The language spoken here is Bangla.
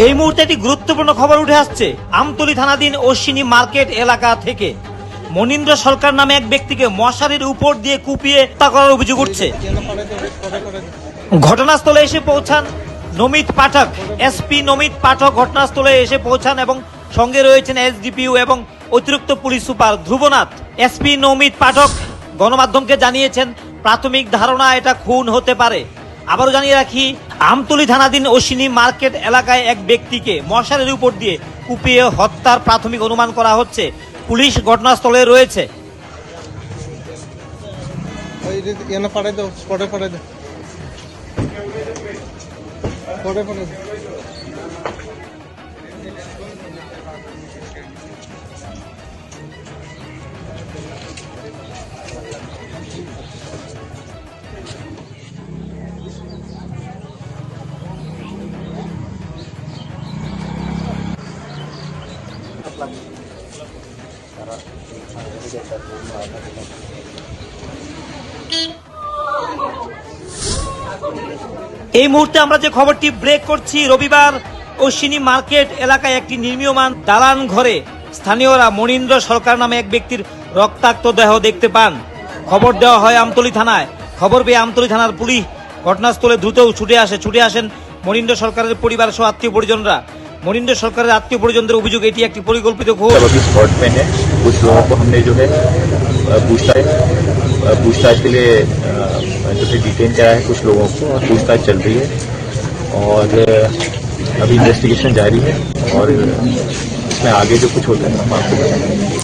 এই মুহূর্তে একটি গুরুত্বপূর্ণ খবর উঠে আসছে আমতলী থানাধীন অশ্বিনী মার্কেট এলাকা থেকে। মনীন্দ্র সরকার নামে এক ব্যক্তিকে মশারির উপর দিয়ে কুপিয়ে হত্যা করার অভিযোগ উঠছে। ঘটনাস্থলে এসে পৌঁছান নমিত পাঠক, এসপি নমিত পাঠক ঘটনাস্থলে এসে পৌঁছান এবং সঙ্গে রয়েছেন এসডিপিও এবং অতিরিক্ত police super Dhrubanath. SP Namit পাঠক গণমাধ্যমকে জানিয়েছেন প্রাথমিক ধারণা এটা খুন হতে পারে। আবারও জানিয়ে রাখি, আমতলী থানাধীন অশ্বিনী মার্কেট এলাকায় এক ব্যক্তিকে মশারির উপর দিয়ে কুপিয়ে হত্যার প্রাথমিক অনুমান করা হচ্ছে। পুলিশ ঘটনাস্থলে রয়েছে। এই মুহূর্তে আমরা যে খবরটি ব্রেক করছি, রবিবার অশ্বিনী মার্কেট এলাকায় একটি নির্মীয়মান দালান ঘরে স্থানীয়রা মনীন্দ্র সরকার নামে এক ব্যক্তির রক্তাক্ত দেহ দেখতে পান। খবর দেওয়া হয় আমতলী থানায়। খবর পেয়ে আমতলী থানার পুলিশ ঘটনাস্থলে দ্রুত ছুটে আসেন মনীন্দ্র সরকারের পরিবার সহ আত্মীয় পরিজনরা। মনীন্দ্র সরকারের আত্মীয় পরিজনদের অভিযোগ এটি একটি পরিকল্পিত খুন। कुछ लोगों को हमने जो है पूछताछ के लिए जो है डिटेन कराया है। कुछ लोगों को पूछताछ चल रही है और अभी इन्वेस्टिगेशन जारी है और इसमें आगे जो कुछ होता है हम आपको बताएंगे।